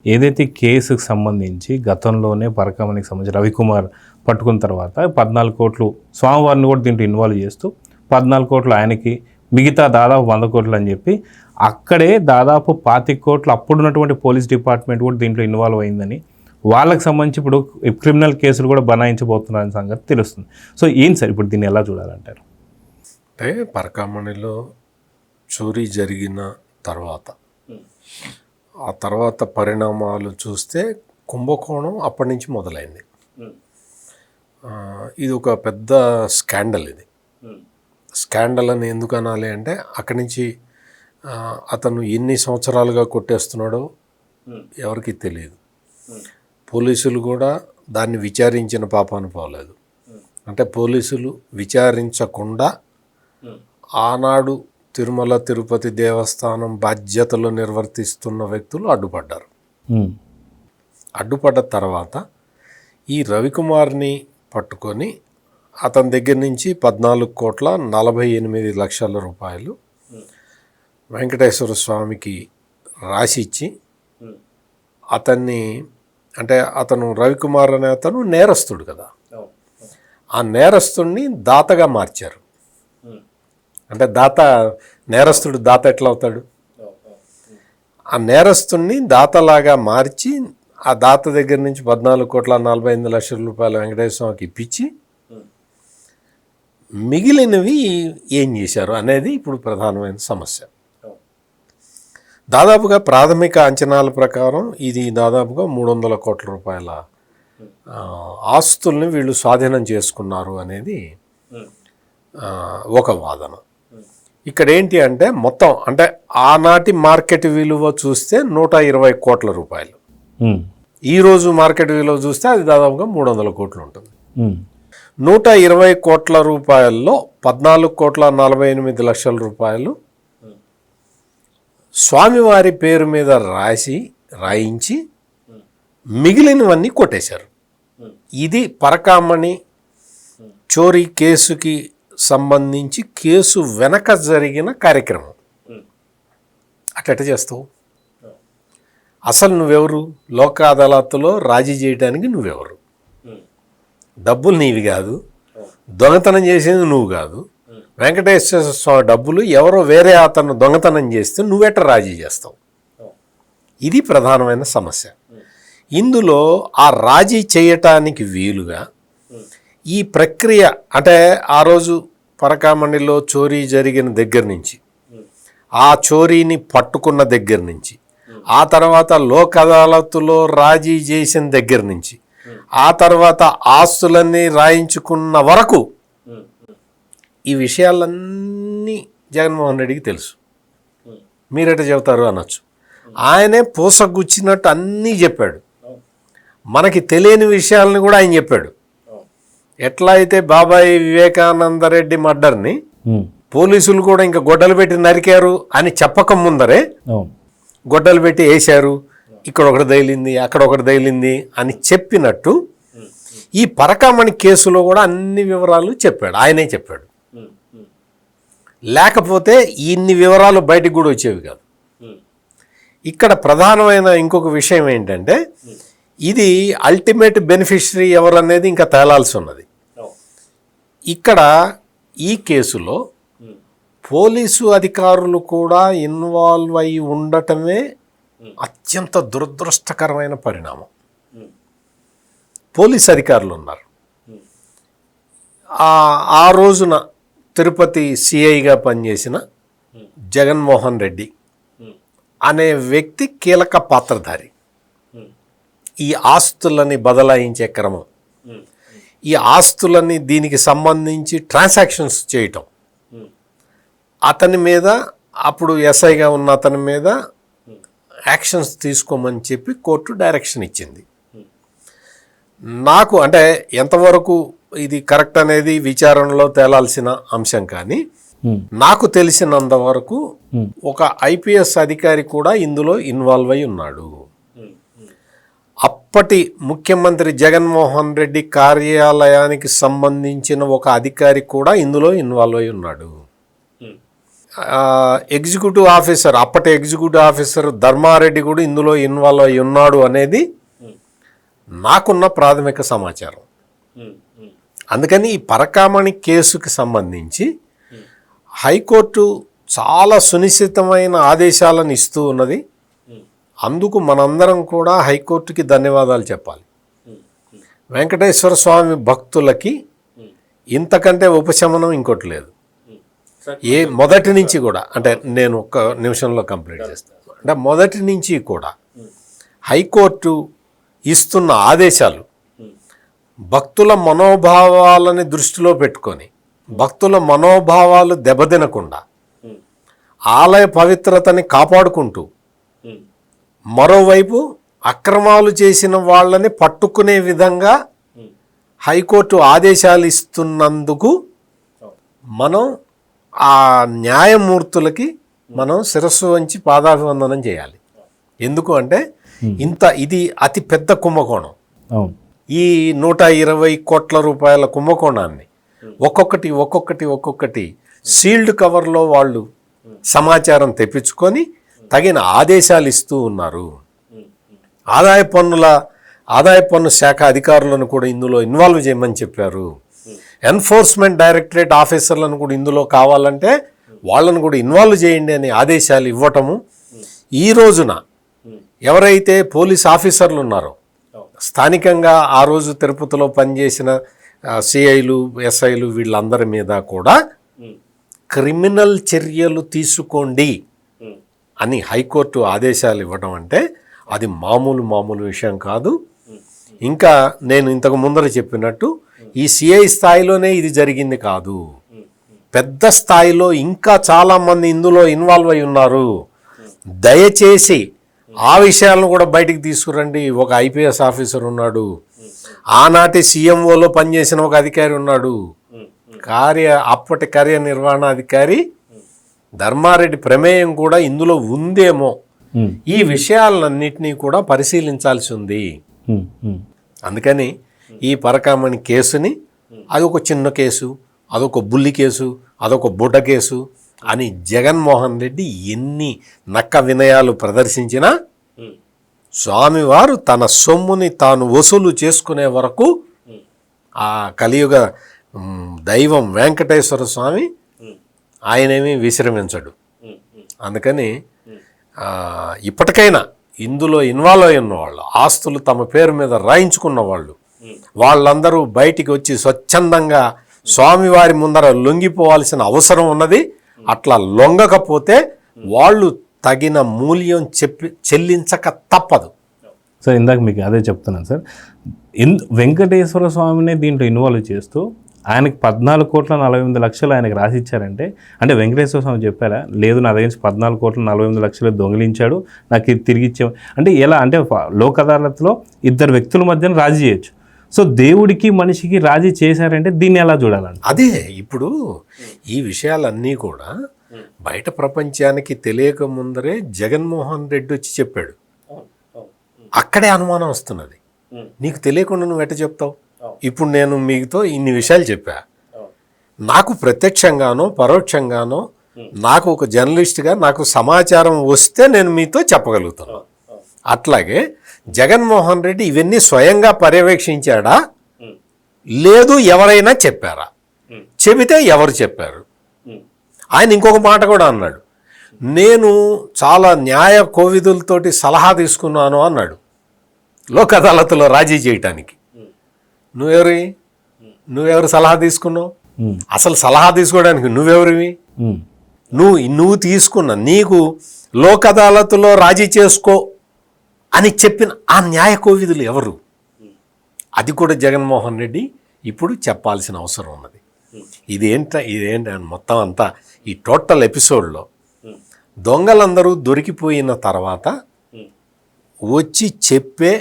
ఏదైతే కేసుకు సంబంధించి గతంలోనే పరకామణికి సంబంధించి రవికుమార్ పట్టుకున్న తర్వాత 14 కోట్లు స్వామివారిని కూడా దీంట్లో ఇన్వాల్వ్ చేస్తూ 14 కోట్లు ఆయనకి, మిగతా దాదాపు 100 కోట్లు అని చెప్పి అక్కడే దాదాపు 25 కోట్లు అప్పుడున్నటువంటి పోలీస్ డిపార్ట్మెంట్ కూడా దీంట్లో ఇన్వాల్వ్ అయిందని, వాళ్ళకి సంబంధించి ఇప్పుడు క్రిమినల్ కేసులు కూడా బనాయించబోతున్నారని సంగతి తెలుస్తుంది. సో ఏంటి సార్ ఇప్పుడు దీన్ని ఎలా చూడాలంటారు? అంటే పరకామణిలో చోరీ జరిగిన తర్వాత ఆ తర్వాత పరిణామాలు చూస్తే కుంభకోణం అప్పటి నుంచి మొదలైంది. ఇది ఒక పెద్ద స్కాండల్. ఇది స్కాండల్ అని ఎందుకు అనాలి అంటే అక్కడి నుంచి అతను ఎన్ని సంవత్సరాలుగా కొట్టేస్తున్నాడో ఎవరికి తెలియదు. పోలీసులు కూడా దాన్ని విచారించిన పాపాన పోలేదు. అంటే పోలీసులు విచారించకుండా ఆనాడు తిరుమల తిరుపతి దేవస్థానం బాధ్యతలు నిర్వర్తిస్తున్న వ్యక్తులు అడ్డుపడ్డారు. అడ్డుపడ్డ తర్వాత ఈ రవికుమార్ని పట్టుకొని అతని దగ్గర నుంచి 14,48,00,000 రూపాయలు వెంకటేశ్వర స్వామికి రాసిచ్చి అతన్ని, అంటే అతను రవికుమార్ అనే అతను నేరస్తుడు కదా, ఆ నేరస్తుడిని దాతగా మార్చారు. అంటే నేరస్తుడు దాత ఎట్లా అవుతాడు? ఆ నేరస్తుడిని దాతలాగా మార్చి ఆ దాత దగ్గర నుంచి 14,48,00,000 రూపాయలు వెంకటేశ్వర స్వామికి ఇప్పించి మిగిలినవి ఏం చేశారు అనేది ఇప్పుడు ప్రధానమైన సమస్య. దాదాపుగా ప్రాథమిక అంచనాల ప్రకారం ఇది దాదాపుగా 300 కోట్ల రూపాయల ఆస్తుల్ని వీళ్ళు స్వాధీనం చేసుకున్నారు అనేది ఒక వాదన. ఇక్కడ ఏంటి అంటే మొత్తం అంటే ఆనాటి మార్కెట్ విలువ చూస్తే 120 కోట్ల రూపాయలు, ఈరోజు మార్కెట్ విలువ చూస్తే అది దాదాపుగా 300 కోట్లు ఉంటుంది. 120 కోట్ల రూపాయల్లో 14,48,00,000 రూపాయలు స్వామివారి పేరు మీద రాయించి మిగిలినవన్నీ కొట్టేశారు. ఇది పరకామణి చోరీ కేసుకి సంబంధించి కేసు వెనక జరిగిన కార్యక్రమం. అట్ట చేస్తావు? అసలు నువ్వెవరు? లోక్ అదాలత్లో రాజీ చేయడానికి నువ్వెవరు? డబ్బులు నీవి కాదు, దొంగతనం చేసేది నువ్వు కాదు. వెంకటేశ్వర స్వామి డబ్బులు ఎవరో వేరే అతను దొంగతనం చేస్తే నువ్వెట్ట రాజీ చేస్తావు? ఇది ప్రధానమైన సమస్య. ఇందులో ఆ రాజీ చేయటానికి వీలుగా ఈ ప్రక్రియ, అంటే ఆ రోజు పరకామణిలో చోరీ జరిగిన దగ్గర నుంచి, ఆ చోరీని పట్టుకున్న దగ్గర నుంచి, ఆ తర్వాత లోక్ అదాలత్లో రాజీ చేసిన దగ్గర నుంచి, ఆ తర్వాత ఆస్తులన్నీ రాయించుకున్న వరకు ఈ విషయాలన్నీ జగన్మోహన్ రెడ్డికి తెలుసు. మీరెట చెబుతారు అనొచ్చు. ఆయనే పూసగుచ్చినట్టు అన్నీ చెప్పాడు. మనకి తెలియని విషయాలను కూడా ఆయన చెప్పాడు. ఎట్లా అయితే బాబాయ్ వివేకానంద రెడ్డి మర్డర్ని పోలీసులు కూడా ఇంకా గొడ్డలు పెట్టి నరికారు అని చెప్పక ముందరే గొడ్డలు పెట్టి వేశారు, ఇక్కడ ఒకటి తగిలింది, అక్కడ ఒకటి తగిలింది అని చెప్పినట్టు ఈ పరకామణి కేసులో కూడా అన్ని వివరాలు చెప్పాడు. ఆయనే చెప్పాడు. లేకపోతే ఇన్ని వివరాలు బయటికి కూడా వచ్చేవి కాదు. ఇక్కడ ప్రధానమైన ఇంకొక విషయం ఏంటంటే ఇది అల్టిమేట్ బెనిఫిషరీ ఎవరు అనేది ఇంకా తేలాల్సి ఉన్నది. ఇక్కడ ఈ కేసులో పోలీసు అధికారులు కూడా ఇన్వాల్వ్ అయి ఉండటమే అత్యంత దురదృష్టకరమైన పరిణామం. పోలీస్ అధికారులు ఉన్నారు. ఆ రోజున తిరుపతి సిఐగా పనిచేసిన జగన్మోహన్ రెడ్డి అనే వ్యక్తి కీలక పాత్రధారి. ఈ ఆస్తులని బదలాయించే క్రమం, ఈ ఆస్తులని దీనికి సంబంధించి ట్రాన్సాక్షన్స్ చేయటం, అతని మీద అప్పుడు ఎస్ఐగా ఉన్న అతని మీద యాక్షన్స్ తీసుకోమని చెప్పి కోర్టు డైరెక్షన్ ఇచ్చింది. నాకు అంటే ఎంతవరకు ఇది కరెక్ట్ అనేది విచారణలో తేలాల్సిన అంశం, కానీ నాకు తెలిసినంత వరకు ఒక ఐపీఎస్ అధికారి కూడా ఇందులో ఇన్వాల్వ్ అయి ఉన్నాడు. అప్పటి ముఖ్యమంత్రి జగన్మోహన్ రెడ్డి కార్యాలయానికి సంబంధించిన ఒక అధికారి కూడా ఇందులో ఇన్వాల్వ్ అయి ఉన్నాడు. ఎగ్జిక్యూటివ్ ఆఫీసర్, అప్పటి ఎగ్జిక్యూటివ్ ఆఫీసర్ ధర్మారెడ్డి కూడా ఇందులో ఇన్వాల్వ్ అయి ఉన్నాడు అనేది నాకున్న ప్రాథమిక సమాచారం. అందుకని ఈ పరకామణి కేసుకి సంబంధించి హైకోర్టు చాలా సునిశ్చితమైన ఆదేశాలను ఇస్తూ ఉన్నది. అందుకు మనందరం కూడా హైకోర్టుకి ధన్యవాదాలు చెప్పాలి. వెంకటేశ్వర స్వామి భక్తులకి ఇంతకంటే ఉపశమనం ఇంకోటి లేదు. మొదటి నుంచి కూడా, అంటే నేను ఒక్క నిమిషంలో కంప్లీట్ చేస్తాను. అంటే మొదటి నుంచి కూడా హైకోర్టు ఇస్తున్న ఆదేశాలు భక్తుల మనోభావాలని దృష్టిలో పెట్టుకొని, భక్తుల మనోభావాలు దెబ్బతినకుండా, ఆలయ పవిత్రతని కాపాడుకుంటూ, మరోవైపు అక్రమాలు చేసిన వాళ్ళని పట్టుకునే విధంగా హైకోర్టు ఆదేశాలు ఇస్తున్నందుకు మనం ఆ న్యాయమూర్తులకి మనం శిరస్సు వంచి పాదాభివందనం చేయాలి. ఎందుకు అంటే ఇది అతి పెద్ద కుంభకోణం. ఈ 120 కోట్ల రూపాయల కుంభకోణాన్ని ఒక్కొక్కటి సీల్డ్ కవర్లో వాళ్ళు సమాచారం తెప్పించుకొని తగిన ఆదేశాలు ఇస్తూ ఉన్నారు. ఆదాయ పన్ను శాఖ అధికారులను కూడా ఇందులో ఇన్వాల్వ్ చేయమని చెప్పారు. ఎన్ఫోర్స్మెంట్ డైరెక్టరేట్ ఆఫీసర్లను కూడా ఇందులో కావాలంటే వాళ్ళను కూడా ఇన్వాల్వ్ చేయండి అని ఆదేశాలు ఇవ్వటము. ఈ రోజున ఎవరైతే పోలీస్ ఆఫీసర్లు ఉన్నారో, స్థానికంగా ఆ రోజు తిరుపతిలో పనిచేసిన సిఐలు, ఎస్ఐలు, వీళ్ళందరి మీద కూడా క్రిమినల్ చర్యలు తీసుకోండి అని హైకోర్టు ఆదేశాలు ఇవ్వడం అంటే అది మామూలు విషయం కాదు. ఇంకా నేను ఇంతకు ముందర చెప్పినట్టు ఈ సిఐ స్థాయిలోనే ఇది జరిగింది కాదు, పెద్ద స్థాయిలో ఇంకా చాలామంది ఇందులో ఇన్వాల్వ్ అయి ఉన్నారు. దయచేసి ఆ విషయాలను కూడా బయటికి తీసుకురండి. ఒక ఐపీఎస్ ఆఫీసర్ ఉన్నాడు, ఆనాటి సీఎంఓలో పనిచేసిన ఒక అధికారి ఉన్నాడు, అప్పటి కార్యనిర్వహణ అధికారి ధర్మారెడ్డి ప్రమేయం కూడా ఇందులో ఉందేమో. ఈ విషయాలన్నింటినీ కూడా పరిశీలించాల్సి ఉంది. అందుకని ఈ పరకామణి కేసుని అదొక చిన్న కేసు, అదొక బుల్లి కేసు, అదొక బుడ్డ కేసు అని జగన్మోహన్ రెడ్డి ఎన్ని నక్క వినయాలు ప్రదర్శించినా స్వామివారు తన సొమ్ముని తాను వసూలు చేసుకునే వరకు ఆ కలియుగ దైవం వెంకటేశ్వర స్వామి ఆయనేమీ విశ్రమించడు. అందుకని ఇప్పటికైనా ఇందులో ఇన్వాల్వ్ అయి ఉన్నవాళ్ళు, ఆస్తులు తమ పేరు మీద రాయించుకున్న వాళ్ళందరూ బయటికి వచ్చి స్వచ్ఛందంగా స్వామివారి ముందర లొంగిపోవాల్సిన అవసరం ఉన్నది. అట్లా లొంగకపోతే వాళ్ళు తగిన మూల్యం చెల్లించక తప్పదు. సార్ ఇందాక మీకు అదే చెప్తున్నాను సార్. వెంకటేశ్వర స్వామిని దీంట్లో ఇన్వాల్వ్ చేస్తూ ఆయనకి 14,48,00,000 ఆయనకి రాసిచ్చారంటే, అంటే వెంకటేశ్వర స్వామి చెప్పారా, లేదు నా దగ్గర 14,48,00,000 దొంగిలించాడు, నాకు ఇది తిరిగి ఇచ్చాము అంటే ఎలా? అంటే లోక్ అదాలత్లో ఇద్దరు వ్యక్తుల మధ్యన రాజీ చేయొచ్చు. సో దేవుడికి మనిషికి రాజీ చేశారంటే దీన్ని ఎలా చూడాలండి? అదే ఇప్పుడు ఈ విషయాలన్నీ కూడా బయట ప్రపంచానికి తెలియక ముందరే జగన్మోహన్ రెడ్డి వచ్చి చెప్పాడు. అక్కడే అనుమానం వస్తున్నది. నీకు తెలియకుండా నువ్వు ఎట్ట చెప్తావు? ఇప్పుడు నేను మీతో ఇన్ని విషయాలు చెప్పా, నాకు ప్రత్యక్షంగానో పరోక్షంగానో నాకు ఒక జర్నలిస్ట్గా నాకు సమాచారం వస్తే నేను మీతో చెప్పగలుగుతాను. అట్లాగే జగన్మోహన్ రెడ్డి ఇవన్నీ స్వయంగా పర్యవేక్షించాడా, లేదు ఎవరైనా చెప్పారా? చెబితే ఎవరు చెప్పారు? ఆయన ఇంకొక మాట కూడా అన్నాడు, నేను చాలా న్యాయ కోవిదులతోటి సలహా తీసుకున్నాను అన్నాడు లోక్ అదాలత్లో రాజీ చేయటానికి. నువ్వెవరు సలహా తీసుకున్నావు? అసలు సలహా తీసుకోవడానికి నువ్వెవరివి? నువ్వు తీసుకున్న, నీకు లోక్ అదాలత్లో రాజీ చేసుకో అని చెప్పిన ఆ న్యాయ కోవిదులు ఎవరు? అది కూడా జగన్మోహన్ రెడ్డి ఇప్పుడు చెప్పాల్సిన అవసరం ఉన్నది. ఇదేంటి మొత్తం అంతా ఈ టోటల్ ఎపిసోడ్లో దొంగలందరూ దొరికిపోయిన తర్వాత వచ్చి చెప్పే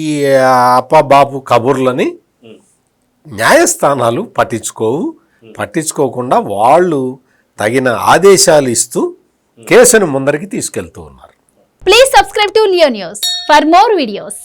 ఈ అప్పబాబు కబుర్లని న్యాయస్థానాలు పట్టించుకోకుండా వాళ్ళు తగిన ఆదేశాలు ఇస్తూ కేసును ముందరికి తీసుకెళ్తూ ఉన్నారు. Please subscribe to Leo news for more videos.